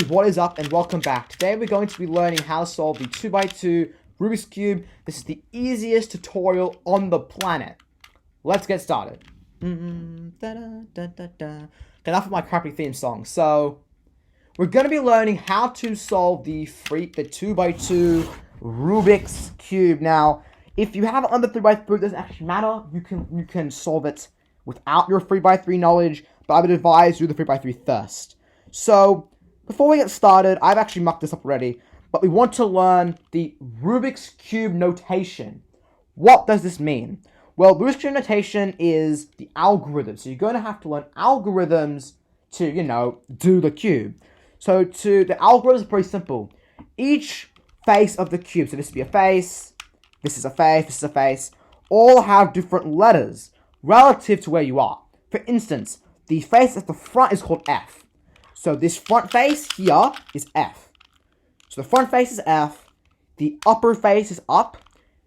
What is up and welcome back. Today we're going to be learning how to solve the 2x2 Rubik's Cube. This is the easiest tutorial on the planet. Let's get started. Enough of my crappy theme song. So, we're going to be learning how to solve the 2x2 Rubik's Cube. Now, if you have it on the 3x3, it doesn't actually matter. You can solve it without your 3x3 knowledge, but I would advise do the 3x3 first. So, before we get started, I've actually mucked this up already, but we want to learn the Rubik's Cube notation. What does this mean? Well, Rubik's Cube notation is the algorithm. So you're going to have to learn algorithms to, do the cube. So the algorithm is pretty simple. Each face of the cube, so this would be a face, this is a face, this is a face, all have different letters relative to where you are. For instance, the face at the front is called F. So this front face here is F. So the front face is F, the upper face is up,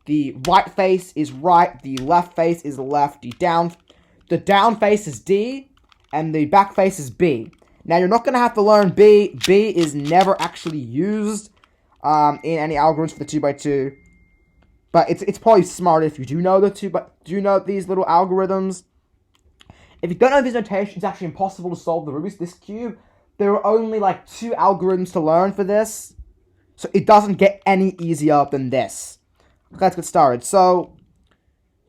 the right face is right, the left face is left, the down face is D, and the back face is B. Now you're not going to have to learn B. B is never actually used in any algorithms for the 2x2. But it's probably smarter if you do know these little algorithms. If you don't know these notations, it's actually impossible to solve this cube. There are only like 2 algorithms to learn for this, so it doesn't get any easier than this. Okay, let's get started. So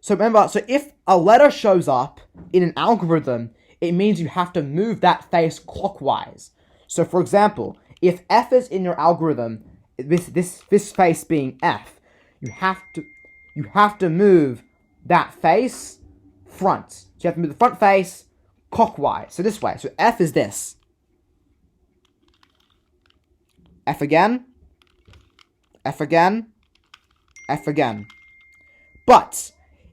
remember, if a letter shows up in an algorithm, it means you have to move that face clockwise. So for example, if F is in your algorithm, this face being F, you have to move that face front. So you have to move the front face clockwise. So this way. So F is this. F again, F again, F again. But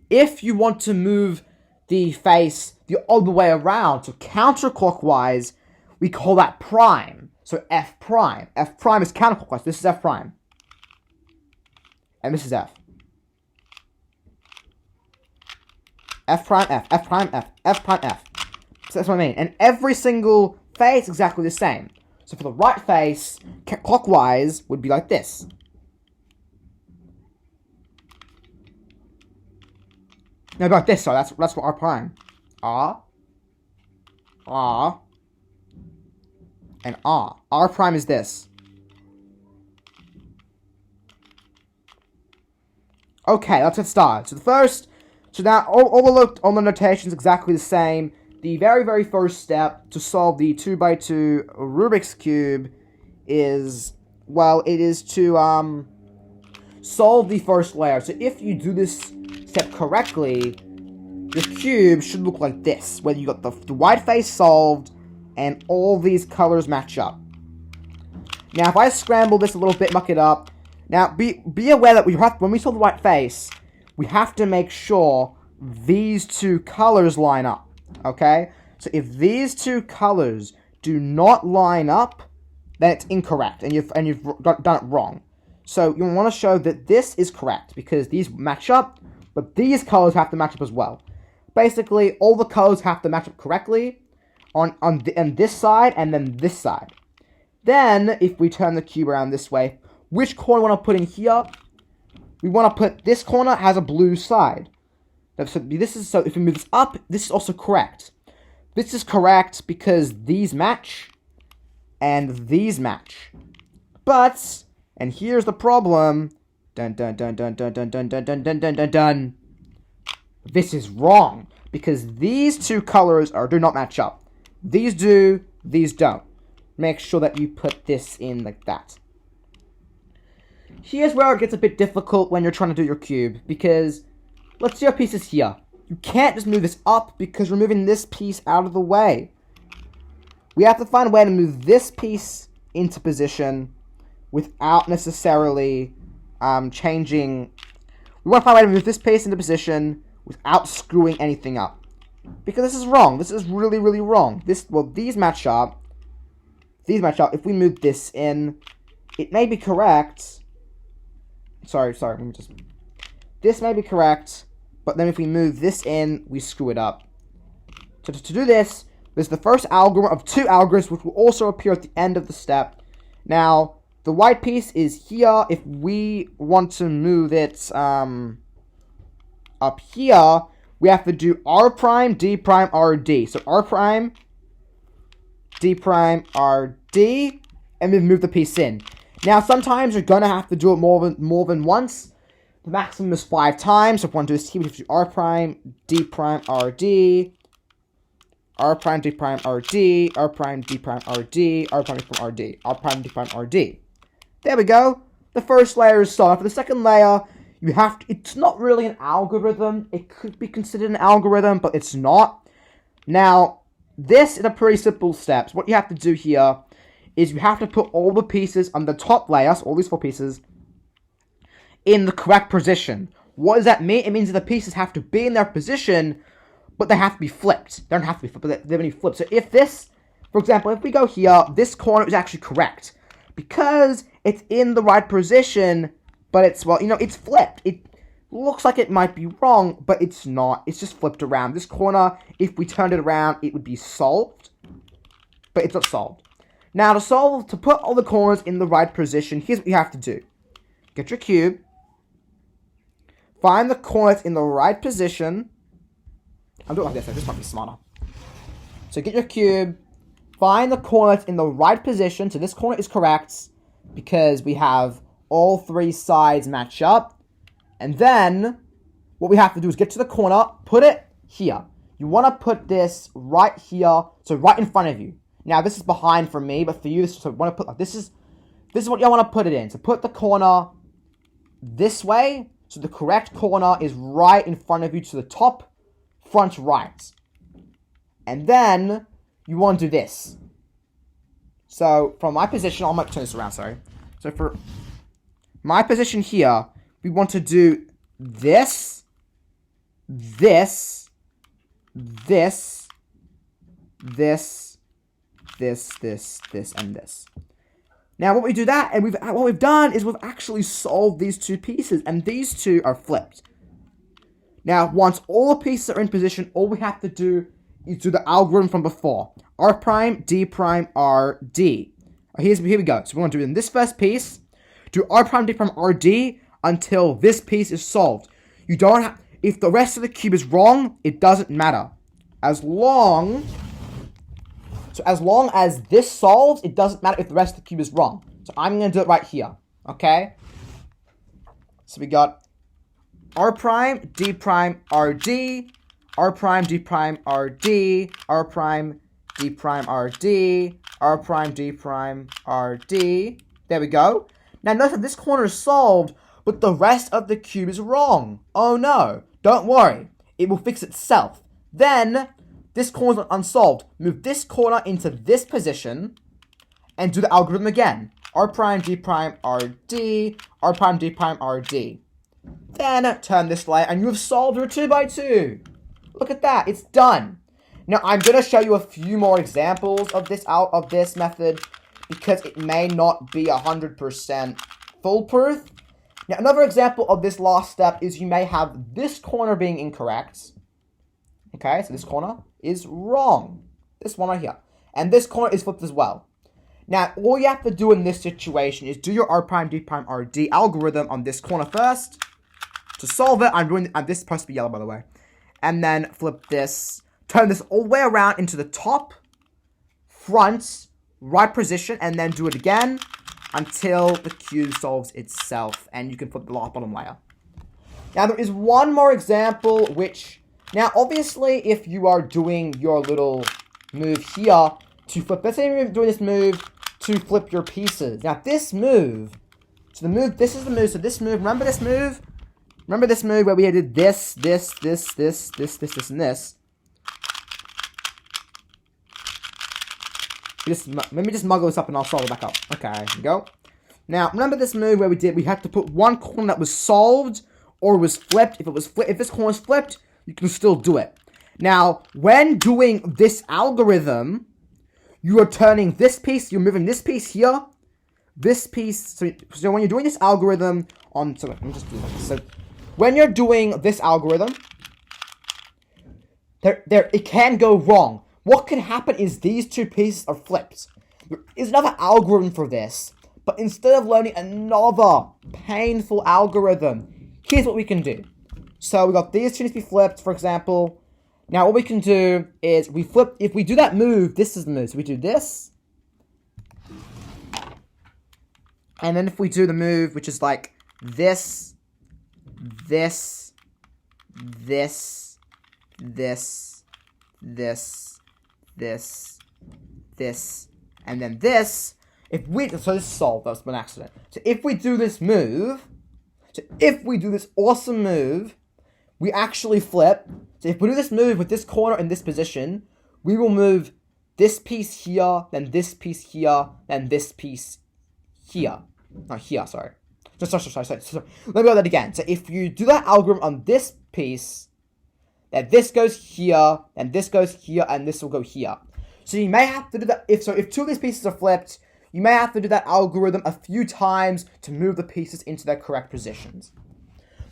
if you want to move the face the other way around, so counterclockwise, we call that prime. So F prime. F prime is counterclockwise. This is F prime. And this is F. F prime, F, F prime, F, F prime, F. So that's what I mean. And every single face is exactly the same. So for the right face, clockwise would be like this. No, about this, so that's what R prime. R, and R. R prime is this. Okay, let's get started. So now all the notations exactly the same. The very, very first step to solve the 2x2 Rubik's Cube is to solve the first layer. So if you do this step correctly, the cube should look like this, where you got the white face solved and all these colors match up. Now, if I scramble this a little bit, muck it up. Now, be aware that when we solve the white face, we have to make sure these 2 colors line up. Okay, so if these 2 colors do not line up, then it's incorrect, and you've done it wrong. So you want to show that this is correct because these match up, but these colors have to match up as well. Basically, all the colors have to match up correctly on this side and then this side. Then, if we turn the cube around this way, which corner we want to put in here? We want to put this corner has a blue side. So if we move this up, this is also correct. This is correct because these match and these match. But, and here's the problem. Dun dun dun dun dun dun dun dun dun dun dun dun. This is wrong because these 2 colors do not match up. These do, these don't. Make sure that you put this in like that. Here's where it gets a bit difficult when you're trying to do your cube because let's see our pieces here. You can't just move this up because we're moving this piece out of the way. We have to find a way to move this piece into position without necessarily changing. We want to find a way to move this piece into position without screwing anything up. Because this is wrong. This is really, really wrong. These match up. These match up. If we move this in, it may be correct. Sorry. Let me just. This may be correct. But then if we move this in, we screw it up. So to do this, This is the first algorithm of 2 algorithms, which will also appear at the end of the step. Now, the white piece is here. If we want to move it up here, we have to do R prime, D prime, R, D. So R prime, D prime, R, D, and then move the piece in. Now, sometimes you're going to have to do it more than once. The maximum is 5 times. So if we want to do this here, we have to do R prime, D prime, R, D, R prime, D prime, R, D, R prime, D prime, R, D, R prime, D prime, R, D, R prime, D prime, R, D. There we go. The first layer is solved. For the second layer, you have to, it's not really an algorithm. It could be considered an algorithm, but it's not. Now, this is a pretty simple step. So what you have to do here is you have to put all the pieces on the top layer, so all these 4 pieces, in the correct position. What does that mean? It means that the pieces have to be in their position, but they have to be flipped. They don't have to be flipped, but they're going to be flipped. So if this, for example, if we go here, this corner is actually correct. Because it's in the right position, but it's, well, you know, it's flipped. It looks like it might be wrong, but it's not. It's just flipped around. This corner, if we turned it around, it would be solved. But it's not solved. Now, to put all the corners in the right position, here's what you have to do. Get your cube. Find the corners in the right position. I'm doing it like this. This might be smarter. So get your cube. Find the corners in the right position. So this corner is correct because we have all 3 sides match up. And then what we have to do is get to the corner, put it here. You want to put this right here, so right in front of you. Now this is behind for me, but for you, so want to put this is what you want to put it in. So put the corner this way, so the correct corner is right in front of you to the top front right. And then you want to do this. So from my position, I might turn this around, sorry. So for my position here, we want to do this, this, this, this, this, and this. Now, what we do that, and what we've done is we've actually solved these 2 pieces, and these 2 are flipped. Now, once all the pieces are in position, all we have to do is do the algorithm from before. R prime, D prime, R, D. Here we go. So we want to do in this first piece, do R prime, D prime, R, D until this piece is solved. You don't have, if the rest of the cube is wrong, it doesn't matter. As long as this solves, it doesn't matter if the rest of the cube is wrong. So I'm going to do it right here. Okay? So we got R prime, D prime, R, D, R prime, D prime, R, D, R prime, D prime, R, D, R prime, D prime, R, D. There we go. Now notice that this corner is solved, but the rest of the cube is wrong. Oh no. Don't worry. It will fix itself. Then, this corner is unsolved. Move this corner into this position and do the algorithm again. R prime, D prime, R, D, R prime, D prime, R, D. Then turn this layer and you have solved your 2x2. Look at that. It's done. Now, I'm going to show you a few more examples of this method because it may not be 100% foolproof. Now, another example of this last step is you may have this corner being incorrect. Okay, so this corner is wrong. This one right here. And this corner is flipped as well. Now, all you have to do in this situation is do your R prime, D prime, R, D algorithm on this corner first. To solve it, this is supposed to be yellow, by the way. And then flip this, turn this all the way around into the top, front, right position, and then do it again until the cube solves itself. And you can flip the bottom layer. Now, there is one more example which... Now, obviously, if you are doing your little move here to flip... Let's say you're doing this move to flip your pieces. Now, this move... So the move... This is the move. So this move... Remember this move? Remember this move where we did this, and this? Let me just muggle this up and I'll solve it back up. Okay, here we go. Now, remember this move where we had to put one corner that was solved or was flipped. If this corner is flipped, you can still do it. Now, when doing this algorithm, you are turning this piece, you're moving this piece here, this piece, so when you're doing this algorithm on, so let me just do this. So, when you're doing this algorithm, it can go wrong. what can happen is these two pieces are flipped. There is another algorithm for this, but instead of learning another painful algorithm, here's what we can do. So we got these two need to be flipped, for example. Now what we can do is if we do that move, this is the move. So we do this. And then if we do the move, which is like this, this, this, this, this, this, this, and then this, so this is solved, that was an accident. So if we do this move, awesome move, we actually flip. So if we do this move with this corner in this position, we will move this piece here, then this piece here, then this piece here. Not here, sorry. Sorry. Let me go that again. So if you do that algorithm on this piece, then this goes here, then this goes here, and this will go here. So you may have to do that, if two of these pieces are flipped, you may have to do that algorithm a few times to move the pieces into their correct positions.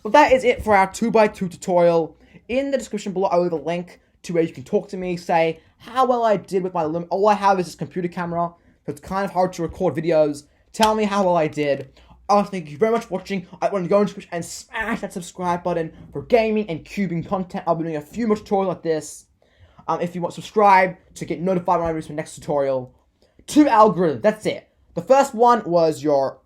But that is it for our 2x2 tutorial. In the description below, I will leave a link to where you can talk to me, say how well I did with my limit. All I have is this computer camera, so it's kind of hard to record videos. Tell me how well I did. Thank you very much for watching. I want to go into the description and smash that subscribe button for gaming and cubing content. I'll be doing a few more tutorials like this. If you want to subscribe to get notified when I release my next tutorial. 2 algorithms, that's it. The first one was your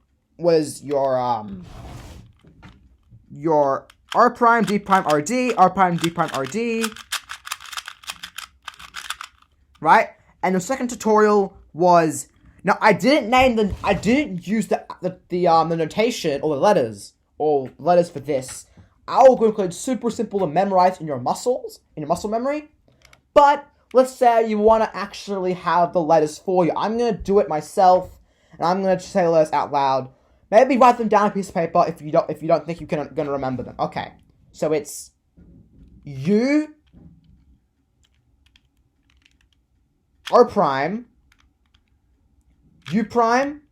R prime, D prime, RD, R prime, D prime, RD. Right? And the second tutorial was, now I didn't use the notation or the letters for this. Algorithm is super simple to memorize in your muscle memory. But let's say you want to actually have the letters for you. I'm going to do it myself, and I'm going to say the letters out loud. Maybe write them down on a piece of paper if you don't think you're going to remember them. Okay, so it's U, R prime, U prime,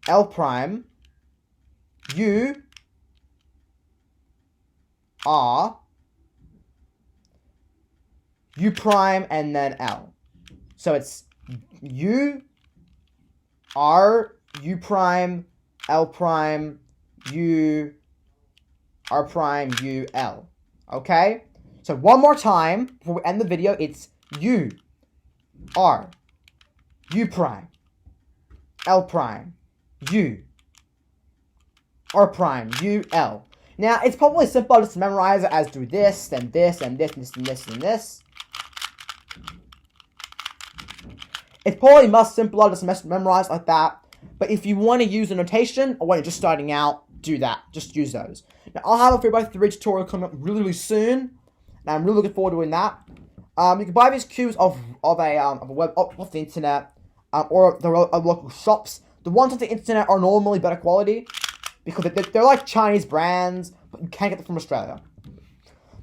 L prime, U, R, U prime, and then L. So it's U, R, U prime, L prime, U, R prime, U, L. Okay? So one more time before we end the video, it's U, R, U prime, L prime, U, R prime, U, L. Now, it's probably simple just to memorize it as do this, then this, and this, and this, and this, and this. It's probably much simpler just memorize like that. But if you want to use a notation, or when you're just starting out, do that. Just use those. Now, I'll have a 3x3 tutorial coming up really, really soon. And I'm really looking forward to doing that. You can buy these cubes off the internet, or the local shops. The ones on the internet are normally better quality, because they're like Chinese brands, but you can't get them from Australia.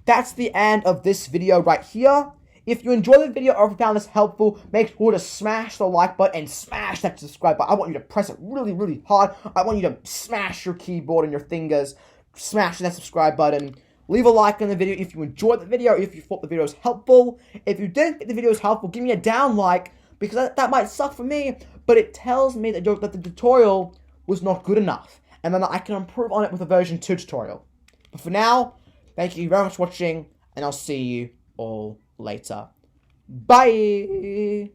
That's the end of this video right here. If you enjoyed the video or if you found this helpful, make sure to smash the like button and smash that subscribe button. I want you to press it really, really hard. I want you to smash your keyboard and your fingers. Smash that subscribe button. Leave a like on the video if you enjoyed the video, if you thought the video was helpful. If you didn't think the video was helpful, give me a down like, because that might suck for me, but it tells me that the tutorial was not good enough, and then I can improve on it with a version 2 tutorial. But for now, thank you very much for watching, and I'll see you all later. Bye!